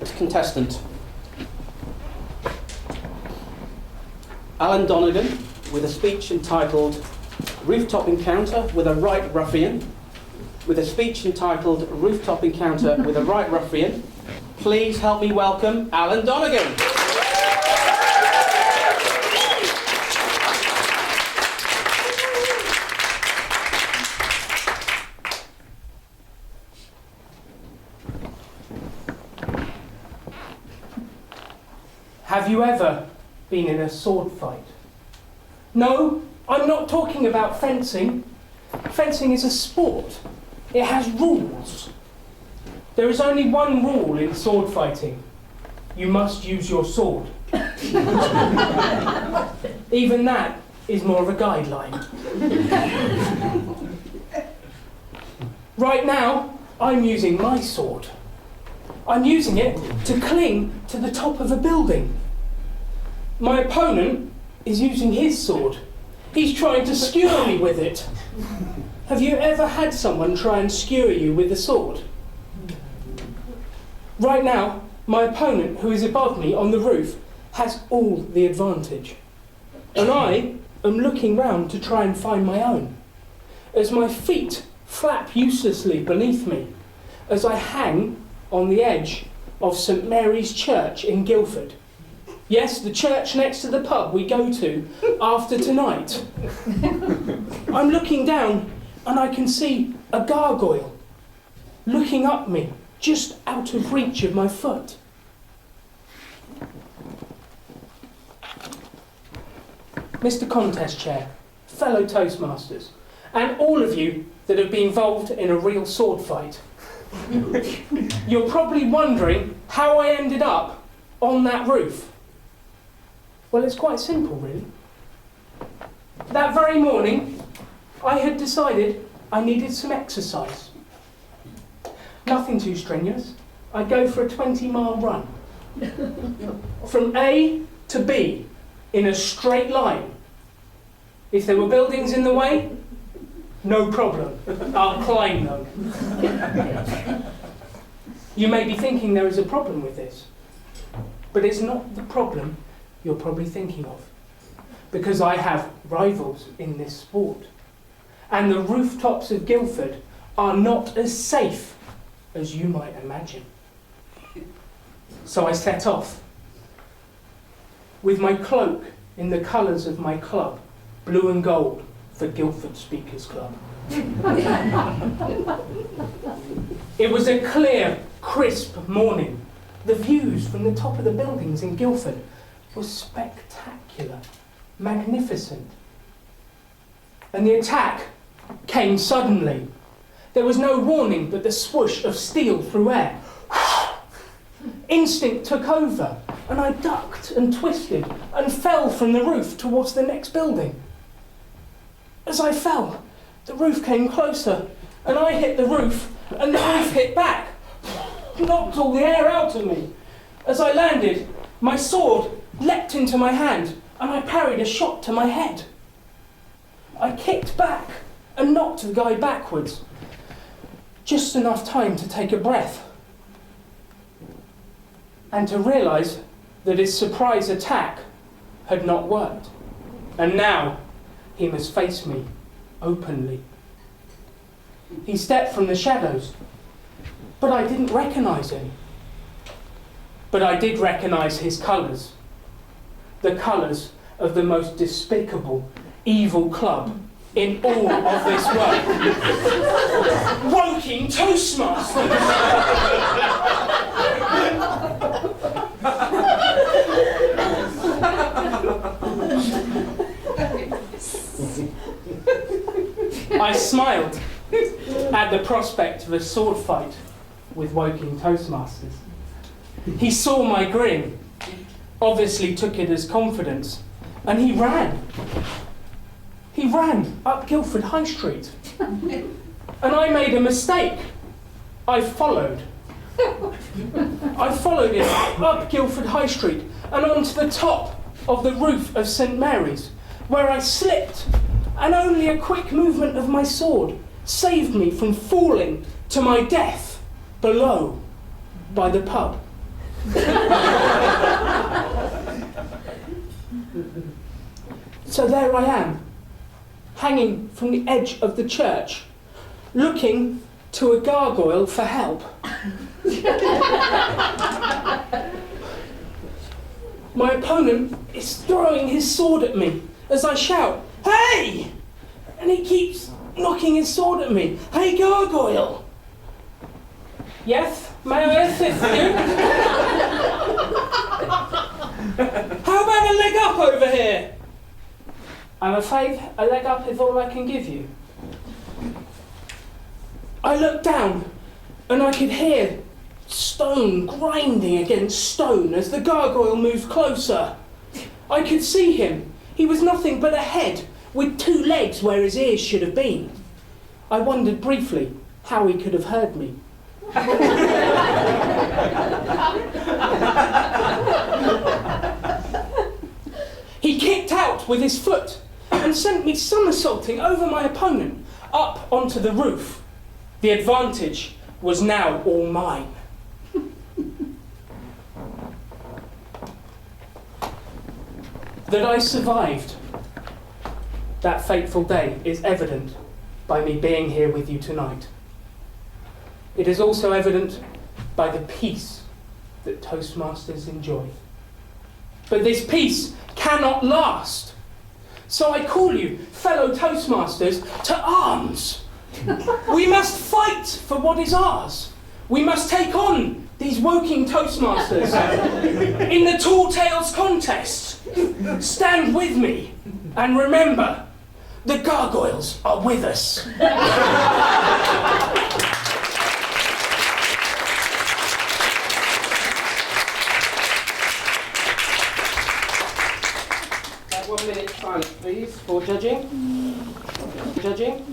contestant. Alan Donegan, with a speech entitled Rooftop Encounter with a Right Ruffian. With a speech entitled Rooftop Encounter with a Right Ruffian. Please help me welcome Alan Donegan. Have you ever been in a sword fight? No, I'm not talking about fencing. Fencing is a sport. It has rules. There is only one rule in sword fighting. You must use your sword. Even that is more of a guideline. Right now, I'm using my sword. I'm using it to cling to the top of a building. My opponent is using his sword. He's trying to skewer me with it. Have you ever had someone try and skewer you with a sword? Right now, my opponent, who is above me on the roof, has all the advantage. And I am looking round to try and find my own, as my feet flap uselessly beneath me, as I hang on the edge of St Mary's Church in Guildford. Yes, the church next to the pub we go to after tonight. I'm looking down and I can see a gargoyle looking up me, just out of reach of my foot. Mr. Contest Chair, fellow Toastmasters, and all of you that have been involved in a real sword fight. You're probably wondering how I ended up on that roof. Well, it's quite simple, really. That very morning, I had decided I needed some exercise. Nothing too strenuous. I'd go for a 20-mile run. From A to B, in a straight line. If there were buildings in the way, no problem. I'll climb them. You may be thinking there is a problem with this, but it's not the problem you're probably thinking of, because I have rivals in this sport, and the rooftops of Guildford are not as safe as you might imagine. So I set off, with my cloak in the colours of my club, blue and gold, for Guildford Speakers Club. It was a clear, crisp morning. The views from the top of the buildings in Guildford was spectacular, magnificent. And the attack came suddenly. There was no warning but the swoosh of steel through air. Instinct took over, and I ducked and twisted and fell from the roof towards the next building. As I fell, the roof came closer, and I hit the roof, and the roof hit back, knocked all the air out of me. As I landed, my sword leapt into my hand, and I parried a shot to my head. I kicked back and knocked the guy backwards, just enough time to take a breath and to realise that his surprise attack had not worked, and now he must face me openly. He stepped from the shadows, but I didn't recognise him. But I did recognise his colours, the colours of the most despicable, evil club in all of this world. Woking Toastmasters! I smiled at the prospect of a sword fight with Woking Toastmasters. He saw my grin, obviously took it as confidence, and he ran. He ran up Guildford High Street. And I made a mistake. I followed. I followed him up Guildford High Street and onto the top of the roof of St Mary's, where I slipped, and only a quick movement of my sword saved me from falling to my death below by the pub. So there I am, hanging from the edge of the church, looking to a gargoyle for help. My opponent is throwing his sword at me as I shout, "Hey!" And he keeps knocking his sword at me. "Hey, gargoyle!" "Yes, may I assist you?" "How about a leg up over here?" "I'm afraid a leg up is all I can give you." I looked down and I could hear stone grinding against stone as the gargoyle moved closer. I could see him. He was nothing but a head with 2 legs where his ears should have been. I wondered briefly how he could have heard me. He kicked out with his foot and sent me somersaulting over my opponent up onto the roof. The advantage was now all mine. That I survived that fateful day is evident by me being here with you tonight. It is also evident by the peace that Toastmasters enjoy. But this peace cannot last. So I call you, fellow Toastmasters, to arms. We must fight for what is ours. We must take on these woking Toastmasters in the Tall Tales contest. Stand with me and remember, the gargoyles are with us. One minute silence, please, for judging. Judging.